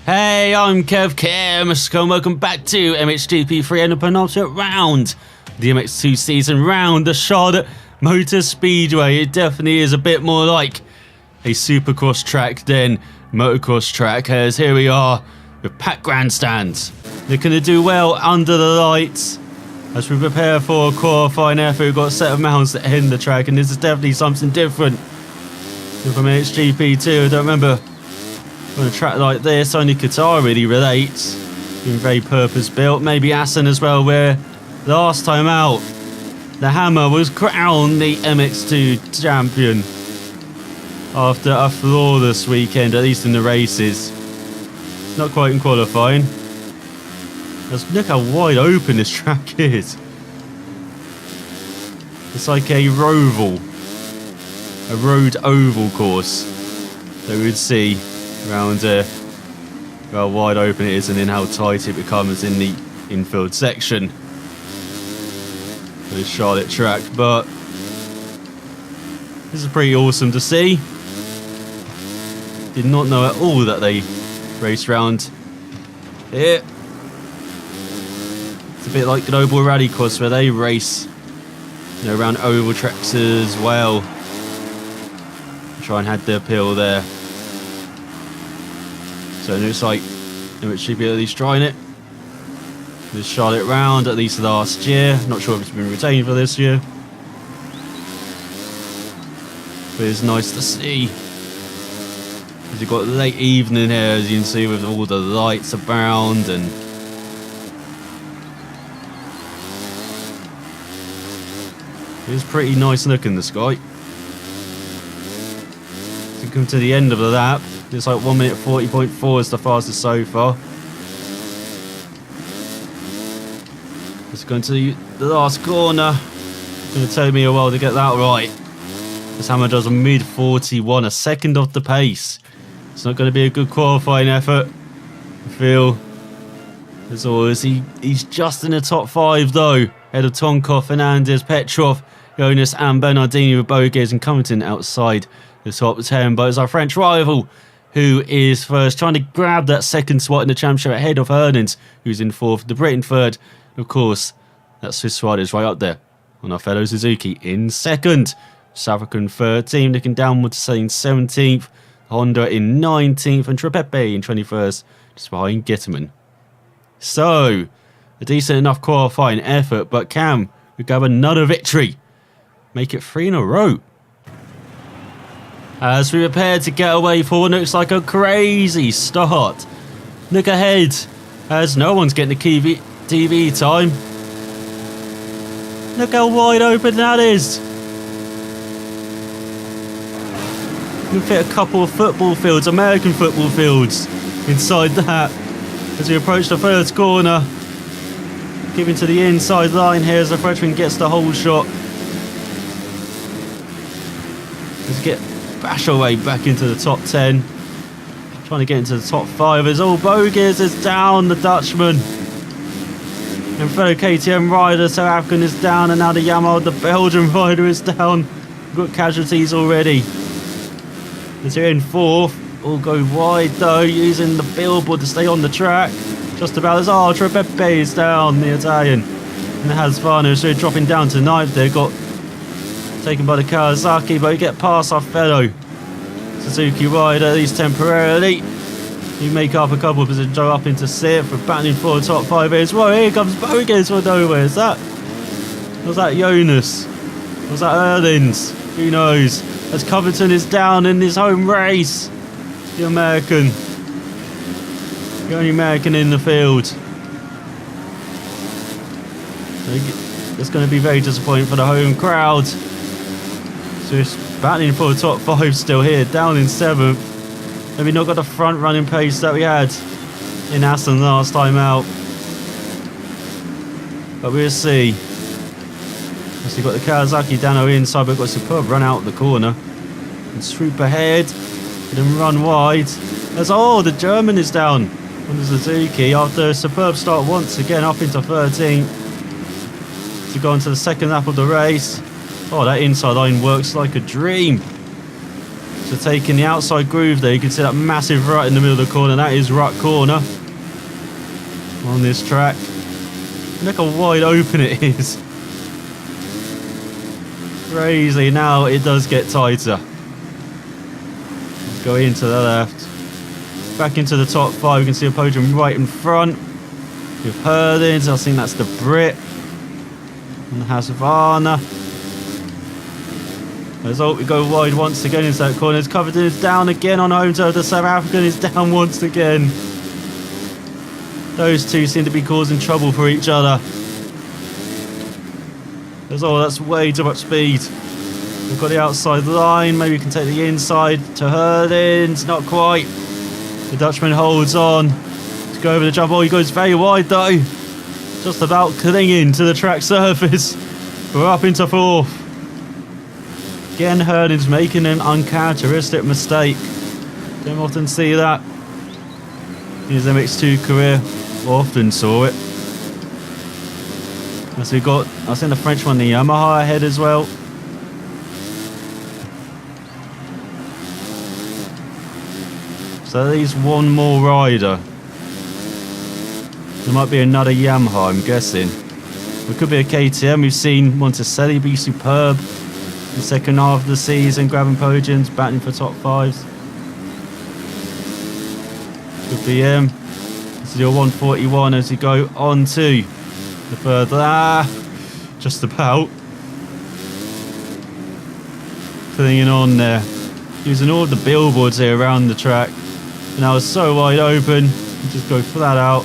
Hey, I'm Kev, and welcome back to MXGP3 and the penultimate round. The MX2 season round, the Charlotte Motor Speedway. It definitely is a bit more like a supercross track than motocross track, as here we are with packed grandstands. They're going to do well under the lights as we prepare for a qualifying effort. We've got a set of mounts that end the track, and this is definitely something different from MXGP2. I don't remember on a track like this, only Qatar really relates. Being very purpose built. Maybe Assen as well, where last time out the Hammer was crowned the MX2 champion after a flawless weekend, at least in the races. Not quite in qualifying. Look how wide open this track is. It's like a Roval, a road oval course that we would see around how wide open it is and then how tight it becomes in the infield section for the Charlotte track. But this is pretty awesome to see. Did not know at all that they raced around here. It's a bit like Global Rally Course where they race, you know, around oval tracks as well. Try and have the appeal there. So it looks like MXGP at least trying it. This Charlotte round, at least last year. Not sure if it's been retained for this year. But it's nice to see. Because you've got late evening here, as you can see, with all the lights around, and it's pretty nice look in the sky. To come to the end of the lap, it's like 1 minute 40.4 is the fastest so far. It's going to the last corner. It's going to take me a while to get that right. This Hammer does a mid 41, a second off the pace. It's not going to be a good qualifying effort, I feel. As always, he's just in the top 5 though. Ahead of Tonkov, Fernandez, Petrov, Jonas and Bernardini with Bogues and Covington outside the top 10. But it's our French rival who is first, trying to grab that second spot in the championship ahead of Hernans, who's in 4th, the Britain 3rd. Of course, that Swiss rider is right up there on our fellow Suzuki in 2nd. South African 3rd team looking downward to saying 17th. Honda in 19th and Trepepe in 21st, just behind Gitterman. So, a decent enough qualifying effort, but can we grab another victory? Make it 3 in a row. As we prepare to get away for what looks like a crazy start. Look ahead, as no one's getting the TV time. Look how wide open that is. You can fit a couple of football fields, American football fields, inside that. As we approach the 3rd corner, giving to the inside line here as the Frenchman gets the whole shot. Let's get bash our way back into the top 10. Trying to get into the top 5 as all Bogues is down, the Dutchman. And fellow KTM rider, South African, is down, and now the Yamaha, the Belgian rider, is down. We've got casualties already. As you're in 4th, all go wide though, using the billboard to stay on the track. Just about as Trepepe is down, the Italian. And the Hasvano, so dropping down to 9th there, got taken by the Kawasaki, but we get past our fellow Suzuki rider, at least temporarily. You make up a couple of positions, go up into 6th, we're battling for the top 5 as well. Here comes Bogues from nowhere. Was that Jonas? Was that Erlins? Who knows? As Covington is down in his home race. The American. The only American in the field. It's going to be very disappointing for the home crowd. So it's battling for the top 5 still here, down in 7th. Maybe not got the front running pace that we had in Assen last time out. But we'll see. So you've got the Kawasaki Dano inside, but we've got a superb run out the corner. And swoop ahead, and then run wide. As the German is down on the Suzuki after a superb start once again, up into 13th. To go on to the 2nd lap of the race. That inside line works like a dream. So taking the outside groove there, you can see that massive rut in the middle of the corner. That is rut corner on this track. Look how wide open it is. Crazy. Now it does get tighter. Go into the left. Back into the top 5. You can see a podium right in front with Herdins. I think that's the Brit. And the Husqvarna. Result, we go wide once again into that corner. Covington is down again on home turf. The South African is down once again. Those two seem to be causing trouble for each other. Result, that's way too much speed. We've got the outside line. Maybe we can take the inside to Herdins. Not quite. The Dutchman holds on to go over the jump. Oh, he goes very wide though. Just about clinging to the track surface. We're up into 4th. Again, Herdins making an uncharacteristic mistake. Don't often see that in his MX2 career. Often saw it. So we've got, I think the French one, the Yamaha ahead as well. So there's one more rider. There might be another Yamaha, I'm guessing. It could be a KTM. We've seen Monticelli be superb the second half of the season, grabbing podiums, battling for top 5s. Could be him. This is your 141 as you go on to the third lap. Just about. Clinging on there. Using all of the billboards here around the track. And now it's so wide open. You just go flat out.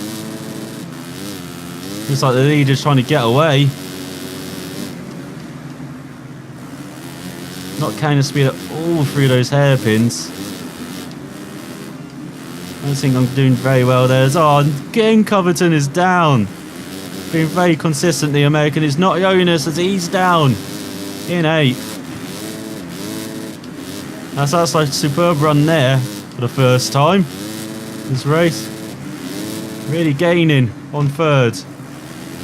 Looks like the leader's trying to get away. Not counting speed at all through those hairpins. I don't think I'm doing very well there. Oh, again Covington is down. Being very consistent, the American is not Jonas as he's down in 8th. That's like a superb run there for the first time this race. Really gaining on 3rd.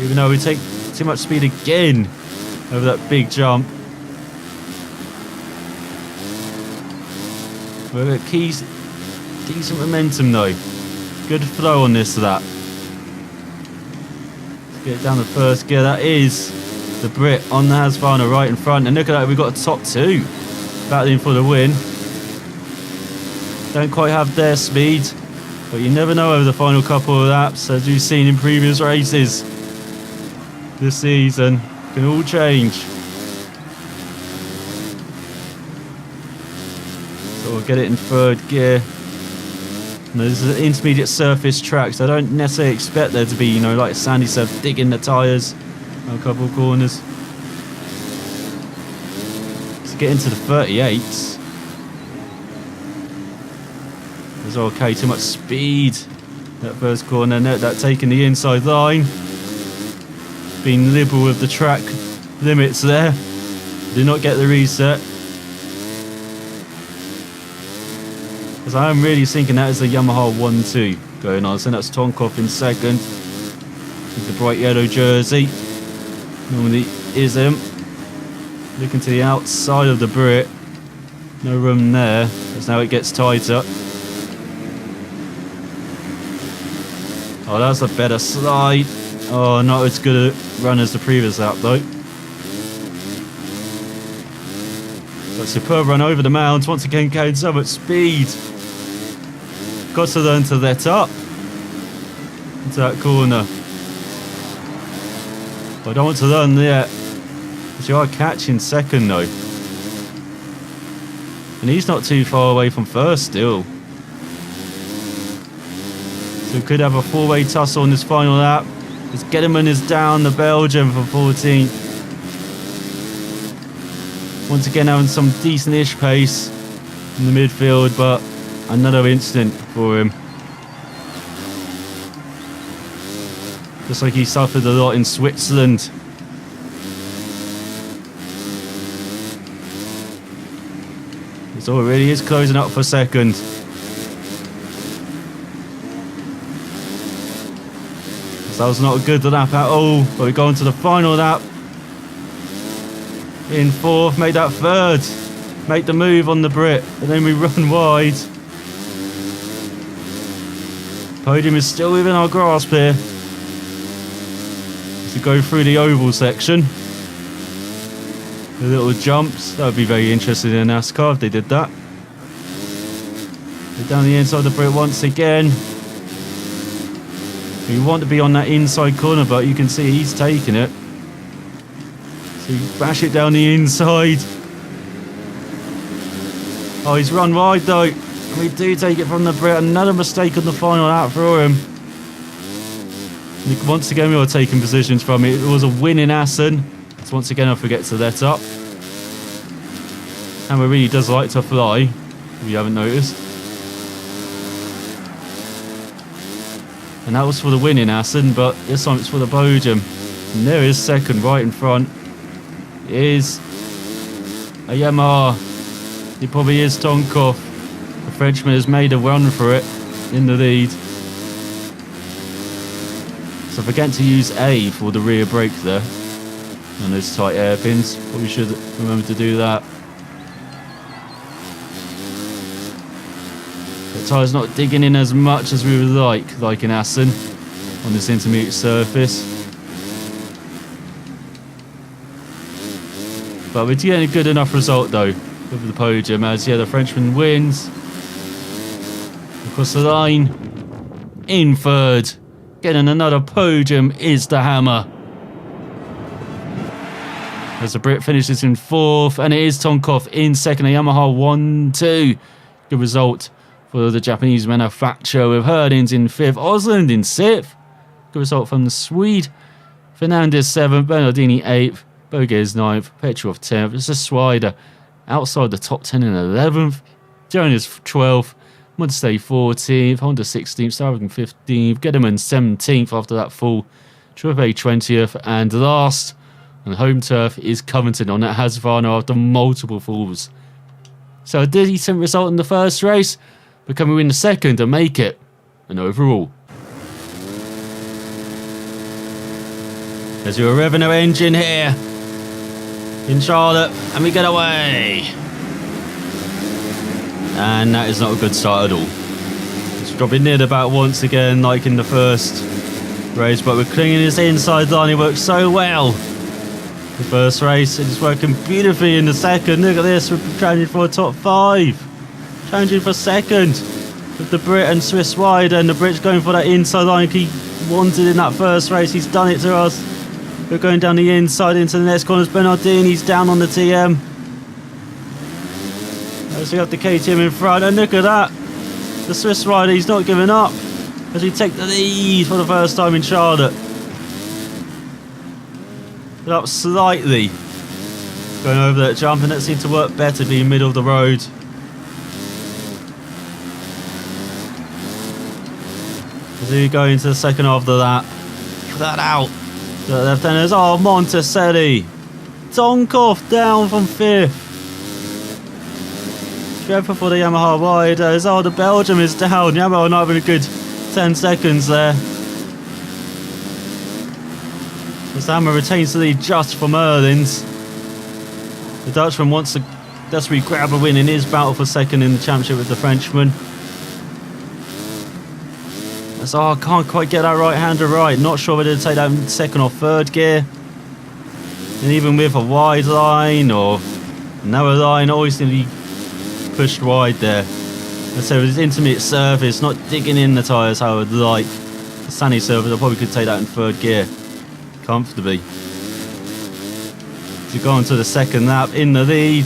Even though we take too much speed again over that big jump. We've got decent momentum though. Good flow on this lap. Let's get it down the first gear. That is the Brit on the Husqvarna right in front. And look at that, we've got a top 2 battling for the win. Don't quite have their speed, but you never know over the final couple of laps, as you've seen in previous races this season. Can all change. So we'll get it in 3rd gear. Now, this is an intermediate surface track, so I don't necessarily expect there to be, you know, like Sandy said, digging the tyres on a couple of corners. Let's get into the 38s. There's okay, too much speed. That first corner, note that taking the inside line. Being liberal with the track limits there. Did not get the reset. Because I am really thinking that is a Yamaha 1-2 going on. So that's Tonkov in 2nd. With the bright yellow jersey. Normally is him. Looking to the outside of the Brit. No room there. As now it gets tighter. Oh, that's a better slide. Oh, not as good a run as the previous lap though. But superb run over the mounds. Once again, gained so much speed. Got to learn to let up into that corner. But I don't want to learn yet. Because you are catching 2nd though. And he's not too far away from 1st still. So we could have a 4-way tussle on this final lap. As Geddeman is down, the Belgian for 14th. Once again having some decent-ish pace in the midfield, but another incident for him. Just like he suffered a lot in Switzerland. So it really is closing up for 2nd. So that was not a good lap at all, but we go on to the final lap. In 4th, made that 3rd. make the move on the Brit, and then we run wide. Podium is still within our grasp here. To go through the oval section. The little jumps, that would be very interesting in NASCAR if they did that. We're down the inside of the Brit once again. We want to be on that inside corner, but you can see he's taking it. So you bash it down the inside. Oh, he's run wide though. And we do take it from the Brit. Another mistake on the final lap for him. And once again, we were taking positions from it. It was a winning Assen. So once again, I forget to let up. Hammer really does like to fly, if you haven't noticed. And that was for the winning Assen, but this time it's for the podium. And there is second right in front. It is a Yamaha. It probably is Tonkov. The Frenchman has made a run for it in the lead. So forget to use A for the rear brake there. On those tight hairpins. Probably should remember to do that. The tyre's not digging in as much as we would like in Assen, on this intermediate surface. But we're getting a good enough result though, with the podium, as yeah, the Frenchman wins. Across the line, in third. Getting another podium is the Hammer. As the Brit finishes in fourth, and it is Tonkov in second. A Yamaha 1-2. Good result for the Japanese manufacturer, with Herdins in fifth, Osland in sixth. Good result from the Swede. Fernandez seventh, Bernardini eighth, Bogues ninth, Petrov 10th. It's a Swider outside the top 10 in 11th. Jonas 12th, Munstay 14th, Honda 16th, Starring 15th, Gederman 17th after that fall, Trivet 20th, and last on home turf is Covington on that Husqvarna after multiple falls. So a decent result in the first race, but can we win the second and make it an overall? As you're revving our engine here in Charlotte, and we get away. And that is not a good start at all. It's dropping near the back once again, like in the first race, but we're clinging his inside line. He worked so well the first race, and it's working beautifully in the second. Look at this, we're challenging for a top 5, challenging for second with the Brit and Swiss wide, and the Brit's going for that inside line he wanted in that first race. He's done it to us. We're going down the inside into the next corners. Bernardini's down on the TM. As we have the KTM in front, and look at that, the Swiss rider, he's not giving up as we take the lead for the first time in Charlotte. Up slightly going over that jump, and that seemed to work better being middle of the road. As we go into the second half of the lap, that out the left-handers. Oh, Monticelli, Tonkov down from 5th. Dreadful for the Yamaha riders. Oh, the Belgium is down. Yamaha not having a good 10 seconds there. The Hammer retains the lead just from Erlins. The Dutchman wants to desperately grab a win in his battle for second in the championship with the Frenchman. So I can't quite get that right-hander right. Not sure whether to take that in second or third gear. And even with a wide line or narrow line, always going to be pushed wide there. And so with this intermediate surface, not digging in the tyres how I would like. The sunny surface, I probably could take that in third gear comfortably. To go on to the second lap in the lead.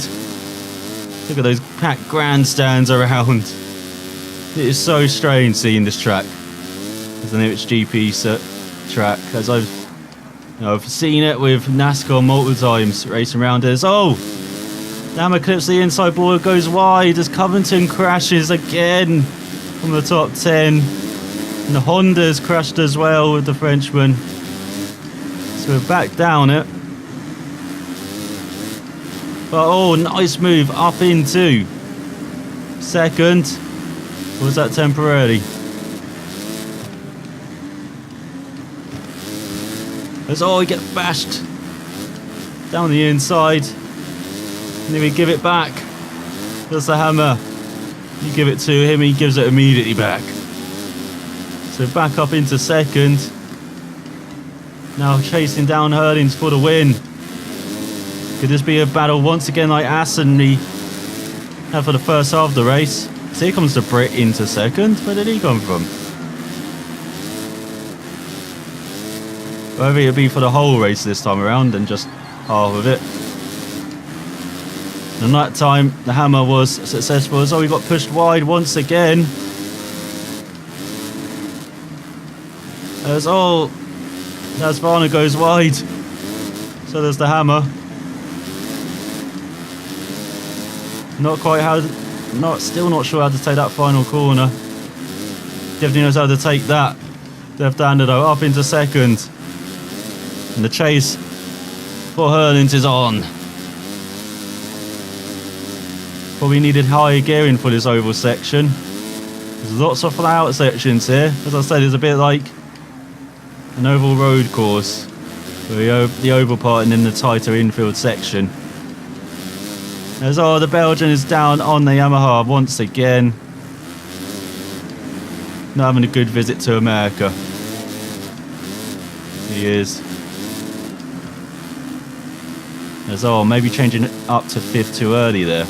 Look at those packed grandstands around. It is so strange seeing this track as an MXGP track, as I've seen it with NASCAR multiple times racing around us. Oh, the Hammer clips the inside border, goes wide as Covington crashes again from the top 10, and the Honda's crashed as well with the Frenchman. So we're back down it. But oh, nice move up into second. Or was that temporarily? As we get bashed down the inside. And then we give it back. There's the hammer. You give it to him, he gives it immediately back. So back up into second. Now chasing down Herlings for the win. Could this be a battle once again like Assen had for the first half of the race? So here comes the Brit into second. Where did he come from? Whether it'll be for the whole race this time around and just half of it. And that time the hammer was successful as well. We got pushed wide once again. As Varner goes wide. So there's the hammer. Still not sure how to take that final corner. Definitely knows how to take that. Left-hander though, up into second. And the chase for Herlings is on. Probably needed higher gearing for this oval section. There's lots of flat-out sections here. As I said, it's a bit like an oval road course. The oval part and then the tighter infield section. As the Belgian is down on the Yamaha once again. Not having a good visit to America. He is. As maybe changing it up to fifth too early there.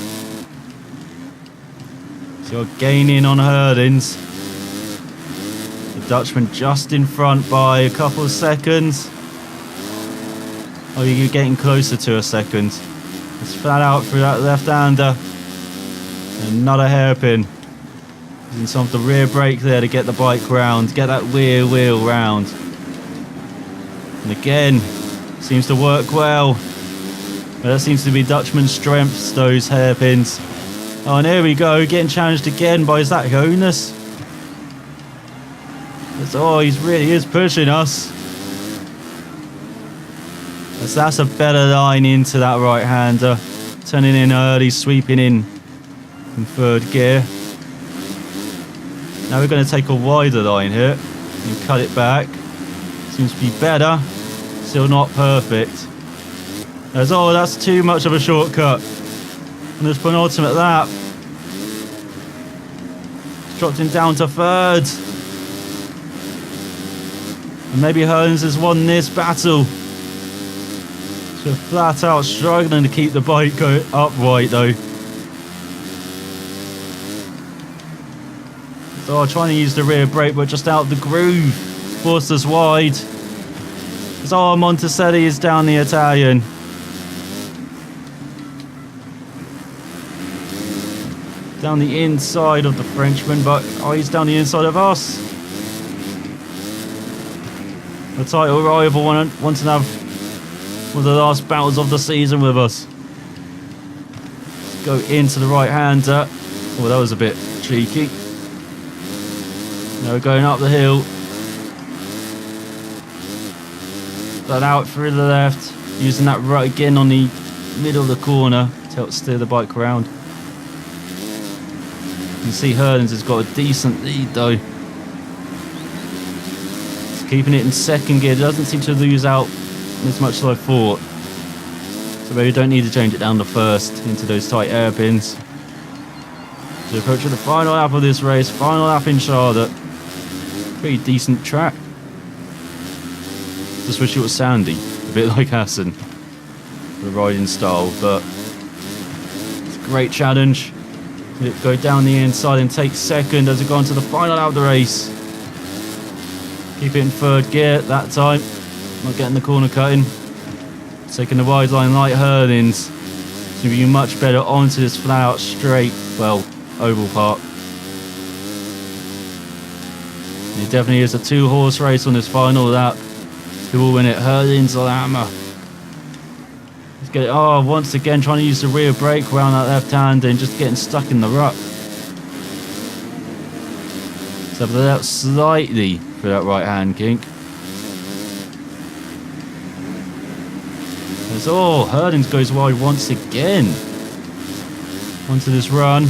So you're gaining on Herlings. The Dutchman just in front by a couple of seconds. Oh, you're getting closer to a second. It's flat out through that left-hander. Another hairpin. Using some of the rear brake there to get the bike round. Get that rear wheel round. And again, seems to work well. But that seems to be Dutchman's strengths, those hairpins. Oh, and here we go, getting challenged again by Zach Jonas. He really is pushing us. That's a better line into that right-hander. Turning in early, sweeping in third gear. Now we're going to take a wider line here and cut it back. Seems to be better. Still not perfect. That's too much of a shortcut. And this penultimate lap. Dropped him down to third. And maybe Herlings has won this battle. So flat out struggling to keep the bike upright though. Trying to use the rear brake but just out of the groove. Forced us wide. As Monticelli is down the Italian. Down the inside of the Frenchman, but he's down the inside of us. The title rival wants to have one of the last battles of the season with us. Let's go into the right-hander. Oh, that was a bit cheeky. Now we're going up the hill. But out through the left. Using that right again on the middle of the corner to help steer the bike around. You can see Herlings has got a decent lead though. He's keeping it in second gear. Doesn't seem to lose out as much as I thought. So maybe don't need to change it down to first into those tight hairpins. So approaching the final lap of this race. Final lap in Charlotte. Pretty decent track. Just wish it was sandy. A bit like Assen. The riding style. But it's a great challenge. Go down the inside and take second as we go on to the final lap of the race. Keep it in third gear that time. Not getting the corner cutting. Taking the wide line like Herlings. It's going to be much better onto this flat out straight, oval part. It definitely is a 2-horse race on this final lap. Who will win it? Herlings or Hammer? Let's get it. Once again trying to use the rear brake around that left hand and just getting stuck in the rut. So put that slightly for that right hand kink. Herlings goes wide once again. Onto this run.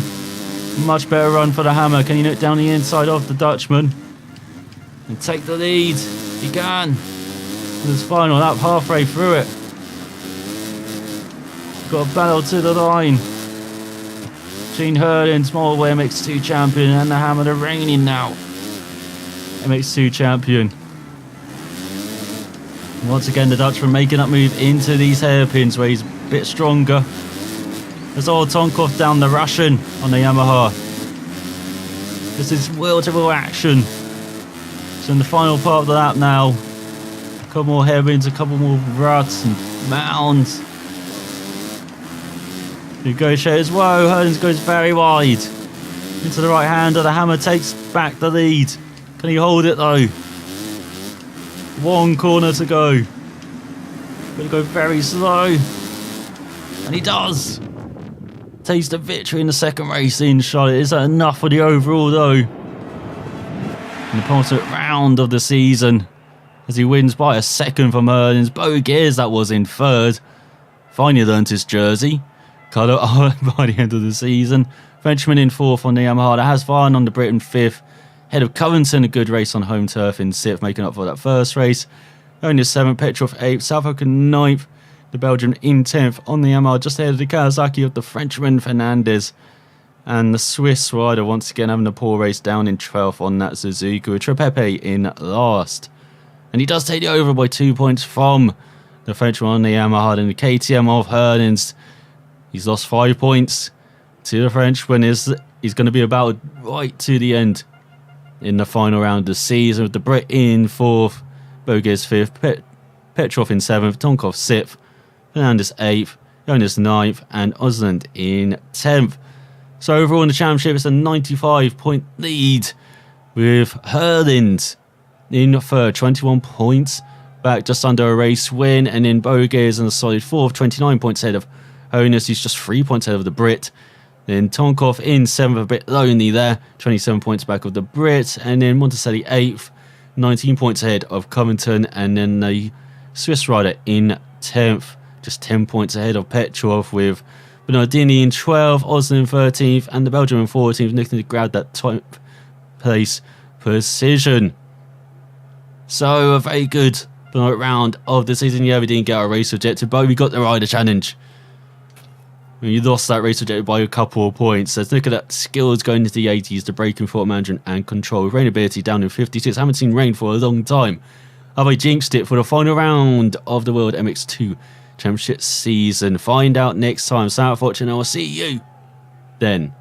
Much better run for the Hammer. Can he nip down the inside of the Dutchman? And take the lead. He can. This final lap, halfway through it. Got a battle to the line. between Herlings, multiple MX2 champion, and the Hammer, the reigning now MX2 champion. Once again, the Dutchman making that move into these hairpins where he's a bit stronger. There's all Tonkov down the Russian on the Yamaha. This is wheel-to-wheel action. So in the final part of the lap now, a couple more hairpins, a couple more ruts and mounds. Negotiators, whoa, Herlings goes very wide. Into the right hander, the Hammer takes back the lead. Can he hold it though? One corner to go. Gonna go very slow. And he does. Taste of victory in the second race in Charlotte. Is that enough for the overall though? In the penultimate round of the season, as he wins by a second from Herlings. Bo Gears that was in third. Finally learnt his jersey. Cut it by the end of the season. Frenchman in fourth on the Yamaha. That has Varn on the Britain fifth. Head of Covington, a good race on home turf in sixth, making up for that first race. Only seventh, Petrov eighth, South Africa ninth. The Belgian in 10th on the Yamaha, just ahead of the Kawasaki of the Frenchman Fernandez. And the Swiss rider once again having a poor race down in 12th on that Suzuka, with Trepepe in last. And he does take it over by 2 points from the Frenchman on the Yamaha, and the KTM of Herlings. He's lost 5 points to the Frenchman. He's going to be about right to the end in the final round of the season, with the Brit in 4th, Boge's 5th, Petrov in 7th, Tonkov 6th, Fernandez 8th, Jonas 9th, and Osland in 10th. So overall in the championship, it's a 95-point lead, with Herlings in third, 21 points back, just under a race win, and then Boge's in a solid 4th, 29 points ahead of Honus. He's just 3 points ahead of the Brit. Then Tonkov in 7th, a bit lonely there, 27 points back of the Brit. And then Monticelli 8th, 19 points ahead of Covington. And then the Swiss rider in 10th, just 10 points ahead of Petrov, with Bernardini in 12th, Osland in 13th, and the Belgian in 14th, looking to grab that top place position. So a very good round of the season. Yeah, we didn't get our race objective, but we got the rider challenge. We lost that race objective by a couple of points. Let's look at that skills going into the 80s, the braking, thought management and control. Rain ability down in 56. Haven't seen rain for a long time. Have I jinxed it for the final round of the World MX2 Championship season? Find out next time. So, unfortunately, I'll see you then.